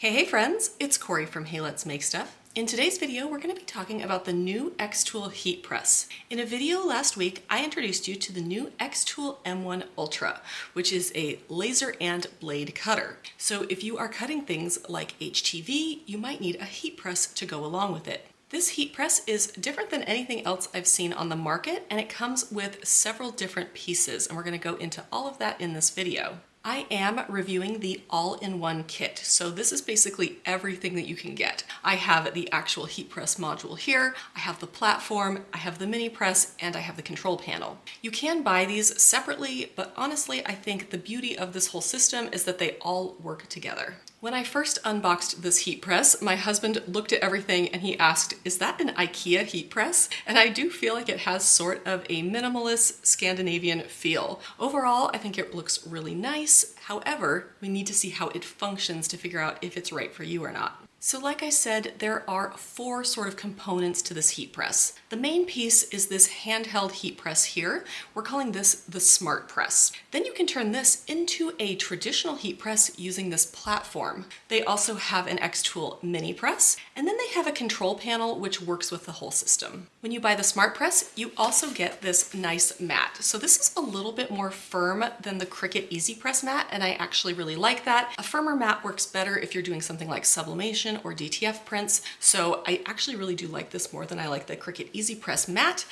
Hey friends, it's Corey from Hey Let's Make Stuff. In today's video, we're going to be talking about the new xTool heat press. In a video last week, I introduced you to the new xTool M1 Ultra, which is a laser and blade cutter. So if you are cutting things like HTV, you might need a heat press to go along with it. This heat press is different than anything else I've seen on the market, and it comes with several different pieces, and we're going to go into all of that in this video. I am reviewing the all-in-one kit, so this is basically everything that you can get. I have the actual heat press module here, I have the platform, I have the mini press, and I have the control panel. You can buy these separately, but honestly, I think the beauty of this whole system is that they all work together. When I first unboxed this heat press, my husband looked at everything and he asked, "Is that an IKEA heat press?" And I do feel like it has sort of a minimalist Scandinavian feel. Overall, I think it looks really nice. However, we need to see how it functions to figure out if it's right for you or not. So like I said, there are four sort of components to this heat press. The main piece is this handheld heat press here. We're calling this the Smart Press. Then you can turn this into a traditional heat press using this platform. They also have an xTool mini press, and then they have a control panel which works with the whole system. When you buy the Smart Press, you also get this nice mat. So this is a little bit more firm than the Cricut Easy Press mat, and I actually really like that. A firmer mat works better if you're doing something like sublimation or DTF prints, so I actually really do like this more than I like the Cricut Easy Press mat.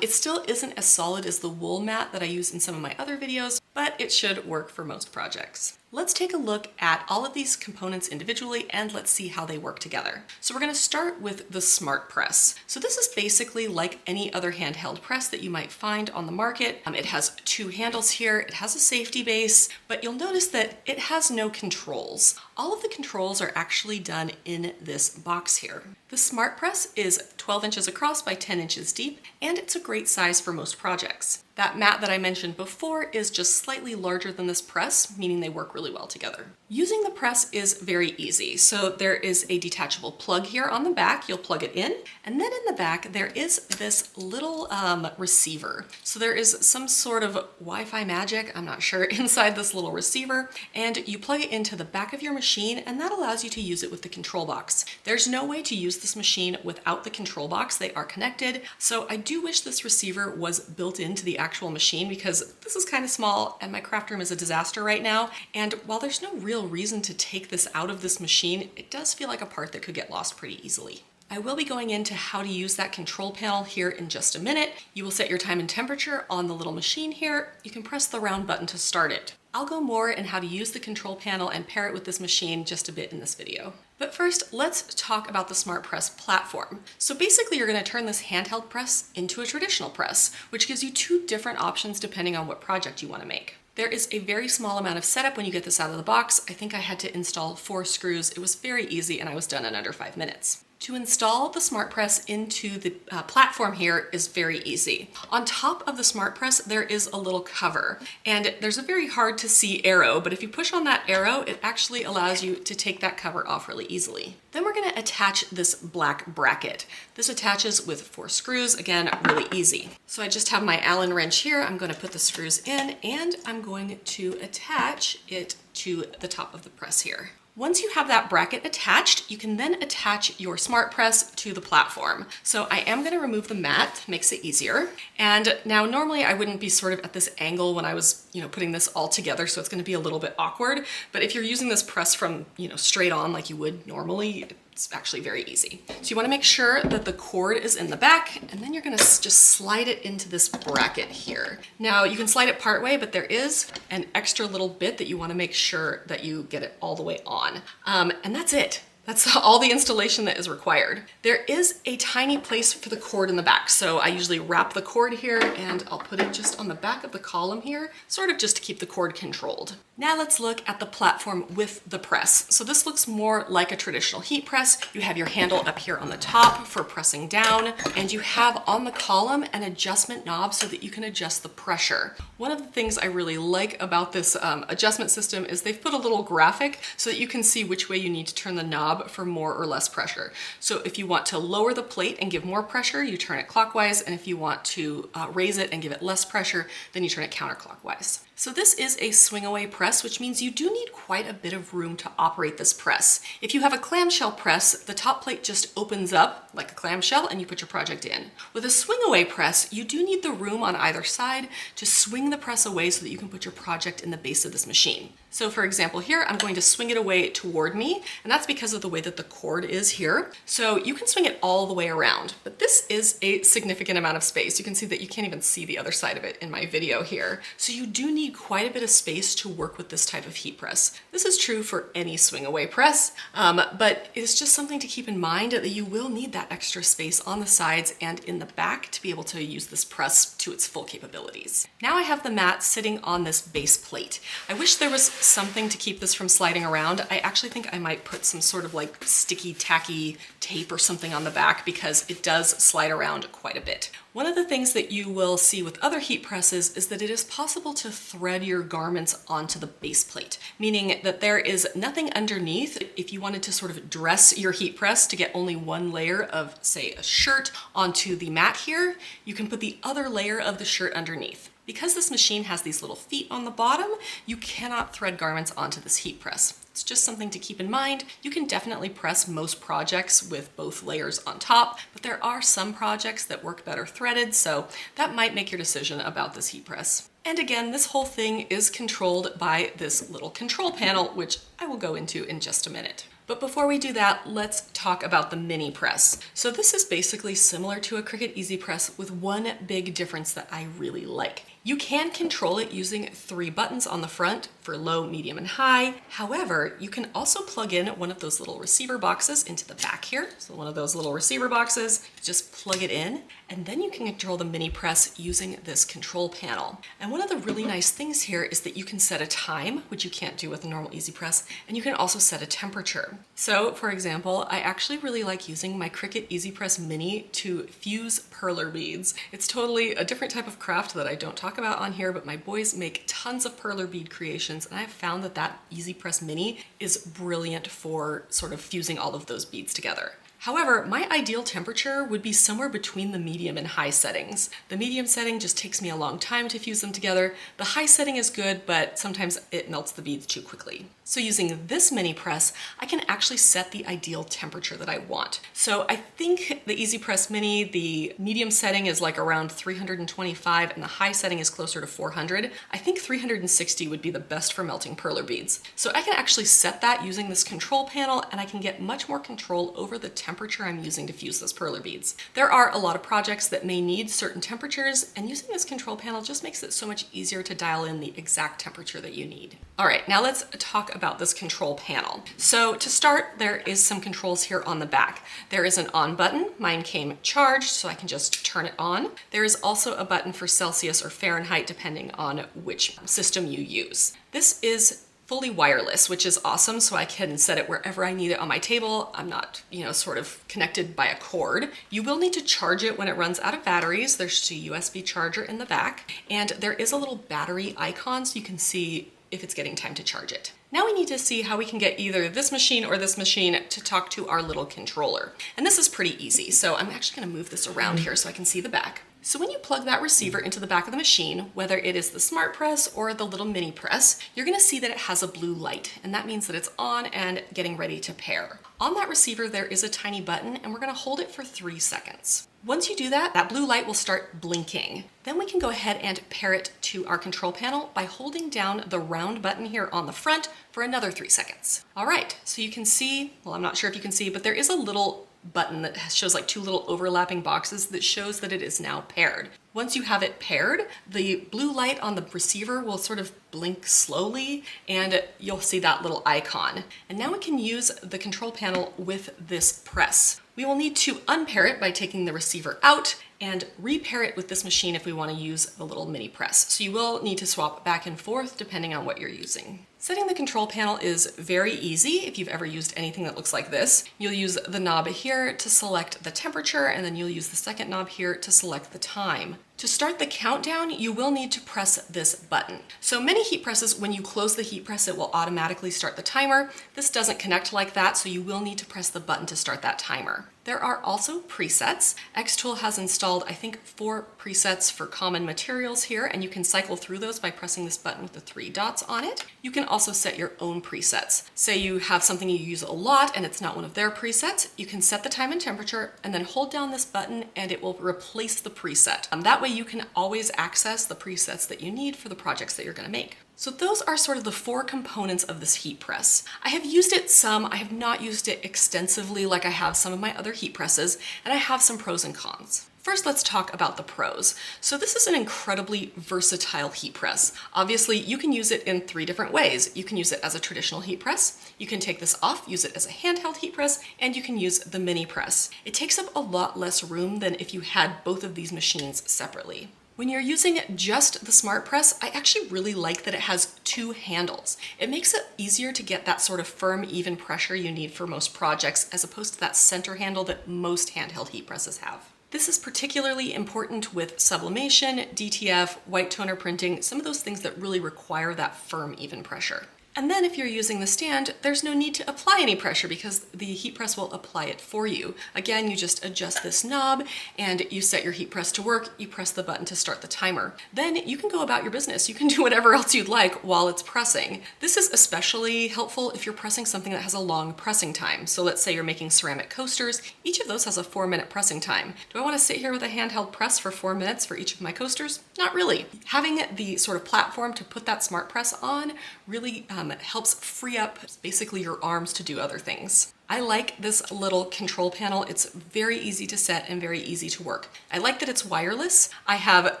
It still isn't as solid as the wool mat that I use in some of my other videos, but it should work for most projects. Let's take a look at all of these components individually and let's see how they work together. So we're going to start with the Smart Press. So this is basically like any other handheld press that you might find on the market. It has two handles here, it has a safety base, but you'll notice that it has no controls. All of the controls are actually done in this box here. The Smart Press is 12 inches across by 10 inches deep, and it's a great size for most projects. That mat that I mentioned before is just slightly larger than this press, meaning they work really well together. Using the press is very easy. So there is a detachable plug here on the back. You'll plug it in. And then in the back, there is this little receiver. So there is some sort of Wi-Fi magic, I'm not sure, inside this little receiver. And you plug it into the back of your machine, and that allows you to use it with the control box. There's no way to use this machine without the control box. They are connected. So I do wish this receiver was built into the actual machine because this is kind of small and my craft room is a disaster right now. And while there's no real reason to take this out of this machine, it does feel like a part that could get lost pretty easily. I will be going into how to use that control panel here in just a minute. You will set your time and temperature on the little machine here. You can press the round button to start it. I'll go more in how to use the control panel and pair it with this machine just a bit in this video. But first, let's talk about the Smart Press platform. So basically, you're going to turn this handheld press into a traditional press, which gives you two different options depending on what project you want to make. There is a very small amount of setup when you get this out of the box. I think I had to install 4 screws. It was very easy and I was done in under 5 minutes. To install the Smart Press into the platform here is very easy. On top of the Smart Press, there is a little cover, and there's a very hard to see arrow, but if you push on that arrow, it actually allows you to take that cover off really easily. Then we're going to attach this black bracket. This attaches with 4 screws, again, really easy. So I just have my Allen wrench here. I'm going to put the screws in, and I'm going to attach it to the top of the press here. Once you have that bracket attached, you can then attach your Smart Press to the platform. So I am going to remove the mat, makes it easier. And now normally I wouldn't be sort of at this angle when I was, putting this all together, so it's going to be a little bit awkward. But if you're using this press from, straight on like you would normally, it's actually very easy. So you want to make sure that the cord is in the back, and then you're going to just slide it into this bracket here. Now you can slide it part way, but there is an extra little bit that you want to make sure that you get it all the way on. And that's it. That's all the installation that is required. There is a tiny place for the cord in the back. So I usually wrap the cord here and I'll put it just on the back of the column here, sort of just to keep the cord controlled. Now let's look at the platform with the press. So this looks more like a traditional heat press. You have your handle up here on the top for pressing down, and you have on the column an adjustment knob so that you can adjust the pressure. One of the things I really like about this adjustment system is they've put a little graphic so that you can see which way you need to turn the knob for more or less pressure. So if you want to lower the plate and give more pressure, you turn it clockwise, and if you want to raise it and give it less pressure, then you turn it counterclockwise. So this is a swing away press, which means you do need quite a bit of room to operate this press. If you have a clamshell press, the top plate just opens up like a clamshell and you put your project in. With a swing away press, you do need the room on either side to swing the press away so that you can put your project in the base of this machine. So for example here, I'm going to swing it away toward me, and that's because of the way that the cord is here. So you can swing it all the way around, but this is a significant amount of space. You can see that you can't even see the other side of it in my video here. So you do need quite a bit of space to work with this type of heat press. This is true for any swing away press, but it's just something to keep in mind that you will need that extra space on the sides and in the back to be able to use this press to its full capabilities. Now I have the mat sitting on this base plate. I wish there was something to keep this from sliding around. I actually think I might put some sort of like sticky, tacky tape or something on the back because it does slide around quite a bit. One of the things that you will see with other heat presses is that it is possible to thread your garments onto the base plate, meaning that there is nothing underneath. If you wanted to sort of dress your heat press to get only one layer of, say, a shirt onto the mat here, you can put the other layer of the shirt underneath. Because this machine has these little feet on the bottom, you cannot thread garments onto this heat press. It's just something to keep in mind. You can definitely press most projects with both layers on top, but there are some projects that work better threaded, so that might make your decision about this heat press. And again, this whole thing is controlled by this little control panel, which I will go into in just a minute. But before we do that, let's talk about the mini press. So this is basically similar to a Cricut Easy Press with one big difference that I really like. You can control it using 3 buttons on the front for low, medium, and high. However, you can also plug in one of those little receiver boxes into the back here. So one of those little receiver boxes, just plug it in, and then you can control the mini press using this control panel. And one of the really nice things here is that you can set a time, which you can't do with a normal Easy Press, and you can also set a temperature. So for example, I actually really like using my Cricut Easy Press Mini to fuse perler beads. It's totally a different type of craft that I don't talk about on here, but my boys make tons of perler bead creations, and I've found that that Easy Press Mini is brilliant for sort of fusing all of those beads together. However, my ideal temperature would be somewhere between the medium and high settings. The medium setting just takes me a long time to fuse them together. The high setting is good, but sometimes it melts the beads too quickly. So using this mini press, I can actually set the ideal temperature that I want. So I think the Easy Press Mini, the medium setting is like around 325 and the high setting is closer to 400. I think 360 would be the best for melting perler beads. So I can actually set that using this control panel, and I can get much more control over the temperature I'm using to fuse those perler beads. There are a lot of projects that may need certain temperatures, and using this control panel just makes it so much easier to dial in the exact temperature that you need. All right, now let's talk about this control panel. So to start, there is some controls here on the back. There is an on button. Mine came charged, so I can just turn it on. There is also a button for Celsius or Fahrenheit, depending on which system you use. This is fully wireless, which is awesome, so I can set it wherever I need it on my table. I'm not, sort of connected by a cord. You will need to charge it when it runs out of batteries. There's a USB charger in the back, and there is a little battery icon so you can see if it's getting time to charge it. Now we need to see how we can get either this machine or this machine to talk to our little controller. And this is pretty easy, so I'm actually gonna move this around here so I can see the back. So when you plug that receiver into the back of the machine, whether it is the Smart Press or the little mini press, you're gonna see that it has a blue light, and that means that it's on and getting ready to pair. On that receiver, there is a tiny button, and we're gonna hold it for 3 seconds. Once you do that, that blue light will start blinking. Then we can go ahead and pair it to our control panel by holding down the round button here on the front for another 3 seconds. All right, so you can see, well, I'm not sure if you can see, but there is a little button that shows like 2 little overlapping boxes that shows that it is now paired. Once you have it paired, the blue light on the receiver will sort of blink slowly, and you'll see that little icon. And now we can use the control panel with this press. We will need to unpair it by taking the receiver out and repair it with this machine if we want to use the little mini press. So you will need to swap back and forth depending on what you're using. Setting the control panel is very easy if you've ever used anything that looks like this. You'll use the knob here to select the temperature, and then you'll use the second knob here to select the time. To start the countdown, you will need to press this button. So many heat presses, when you close the heat press, it will automatically start the timer. This doesn't connect like that, so you will need to press the button to start that timer. There are also presets. xTool has installed, I think, 4 presets for common materials here, and you can cycle through those by pressing this button with the 3 dots on it. You can also set your own presets. Say you have something you use a lot and it's not one of their presets, you can set the time and temperature and then hold down this button and it will replace the preset. That way you can always access the presets that you need for the projects that you're going to make. So those are sort of the 4 components of this heat press. I have used it some, I have not used it extensively like I have some of my other heat presses, and I have some pros and cons. First, let's talk about the pros. So this is an incredibly versatile heat press. Obviously, you can use it in 3 different ways. You can use it as a traditional heat press, you can take this off, use it as a handheld heat press, and you can use the mini press. It takes up a lot less room than if you had both of these machines separately. When you're using just the Smart Press, I actually really like that it has 2 handles. It makes it easier to get that sort of firm, even pressure you need for most projects, as opposed to that center handle that most handheld heat presses have. This is particularly important with sublimation, DTF, white toner printing, some of those things that really require that firm, even pressure. And then if you're using the stand, there's no need to apply any pressure because the heat press will apply it for you. Again, you just adjust this knob and you set your heat press to work, you press the button to start the timer. Then you can go about your business. You can do whatever else you'd like while it's pressing. This is especially helpful if you're pressing something that has a long pressing time. So let's say you're making ceramic coasters. Each of those has a 4-minute pressing time. Do I want to sit here with a handheld press for 4 minutes for each of my coasters? Not really. Having the sort of platform to put that Smart Press on really helps free up basically your arms to do other things. I like this little control panel. It's very easy to set and very easy to work. I like that it's wireless. I have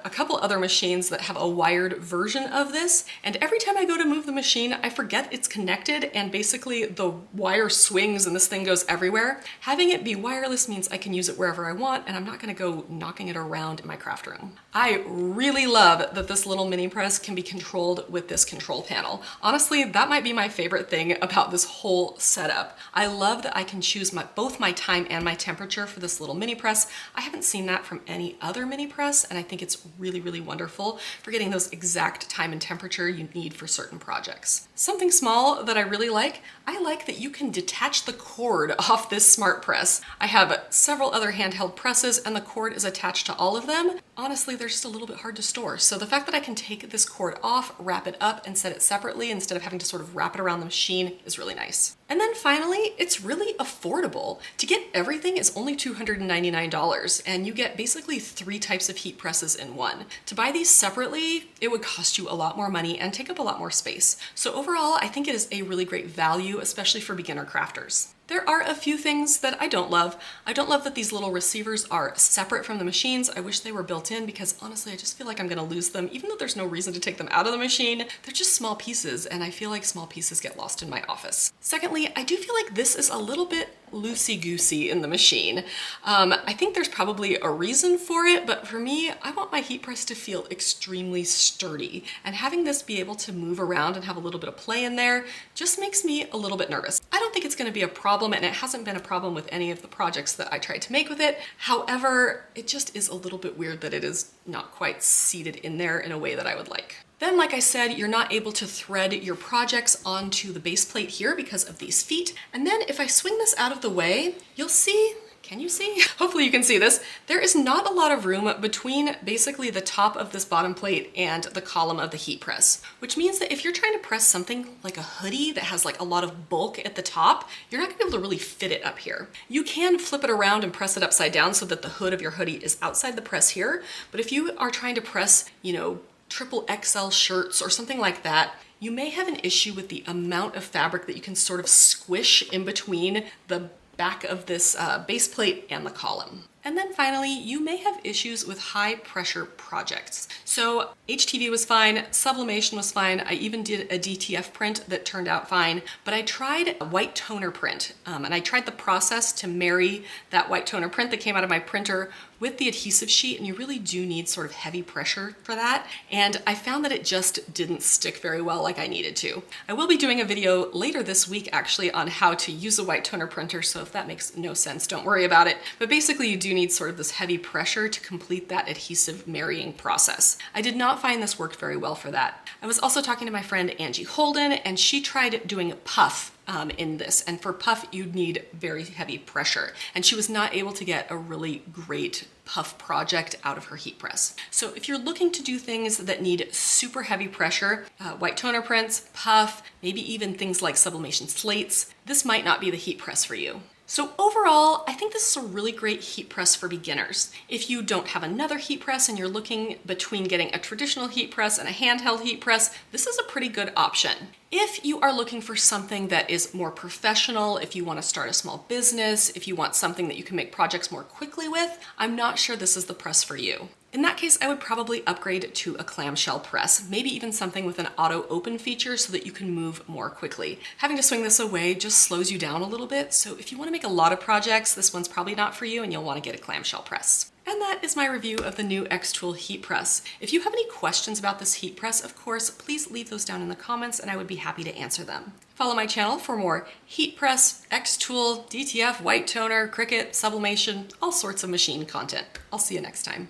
a couple other machines that have a wired version of this, and every time I go to move the machine, I forget it's connected and basically the wire swings and this thing goes everywhere. Having it be wireless means I can use it wherever I want and I'm not gonna go knocking it around in my craft room. I really love that this little mini press can be controlled with this control panel. Honestly, that might be my favorite thing about this whole setup. I love that I can choose both my time and my temperature for this little mini press. I haven't seen that from any other mini press, and I think it's really, really wonderful for getting those exact time and temperature you need for certain projects. Something small that I really like, I like that you can detach the cord off this Smart Press. I have several other handheld presses and the cord is attached to all of them. Honestly, they're just a little bit hard to store. So the fact that I can take this cord off, wrap it up, and set it separately instead of having to sort of wrap it around the machine is really nice. And then finally, it's really affordable. To get everything is only $299, and you get basically 3 types of heat presses in one. To buy these separately, it would cost you a lot more money and take up a lot more space. So overall, I think it is a really great value, especially for beginner crafters. There are a few things that I don't love. I don't love that these little receivers are separate from the machines. I wish they were built in because honestly, I just feel like I'm gonna lose them. Even though there's no reason to take them out of the machine, they're just small pieces and I feel like small pieces get lost in my office. Secondly, I do feel like this is a little bit loosey-goosey in the machine. I think there's probably a reason for it, but for me, I want my heat press to feel extremely sturdy. And having this be able to move around and have a little bit of play in there just makes me a little bit nervous. I don't think it's gonna be a problem, and it hasn't been a problem with any of the projects that I tried to make with it. However, it just is a little bit weird that it is not quite seated in there in a way that I would like. Then, like I said, you're not able to thread your projects onto the base plate here because of these feet. And then if I swing this out of the way, you'll see, can you see? Hopefully you can see this. There is not a lot of room between basically the top of this bottom plate and the column of the heat press, which means that if you're trying to press something like a hoodie that has like a lot of bulk at the top, you're not gonna be able to really fit it up here. You can flip it around and press it upside down so that the hood of your hoodie is outside the press here. But if you are trying to press, triple XL shirts or something like that, you may have an issue with the amount of fabric that you can sort of squish in between the back of this base plate and the column. And then finally, you may have issues with high pressure projects. So HTV was fine, sublimation was fine, I even did a DTF print that turned out fine, but I tried a white toner print, and I tried the process to marry that white toner print that came out of my printer with the adhesive sheet, and you really do need sort of heavy pressure for that, and I found that it just didn't stick very well like I needed to. I will be doing a video later this week actually on how to use a white toner printer, so if that makes no sense, don't worry about it. But basically you do do need sort of this heavy pressure to complete that adhesive marrying process. I did not find this worked very well for that. I was also talking to my friend Angie Holden, and she tried doing puff in this, and for puff you'd need very heavy pressure, and she was not able to get a really great puff project out of her heat press. So if you're looking to do things that need super heavy pressure, white toner prints, puff, maybe even things like sublimation slates, this might not be the heat press for you. So overall, I think this is a really great heat press for beginners. If you don't have another heat press and you're looking between getting a traditional heat press and a handheld heat press, this is a pretty good option. If you are looking for something that is more professional, if you want to start a small business, if you want something that you can make projects more quickly with, I'm not sure this is the press for you. In that case, I would probably upgrade to a clamshell press, maybe even something with an auto open feature so that you can move more quickly. Having to swing this away just slows you down a little bit, so if you want to make a lot of projects, this one's probably not for you and you'll want to get a clamshell press. And that is my review of the new xTool heat press. If you have any questions about this heat press, of course, please leave those down in the comments and I would be happy to answer them. Follow my channel for more heat press, xTool, DTF, white toner, Cricut, sublimation, all sorts of machine content. I'll see you next time.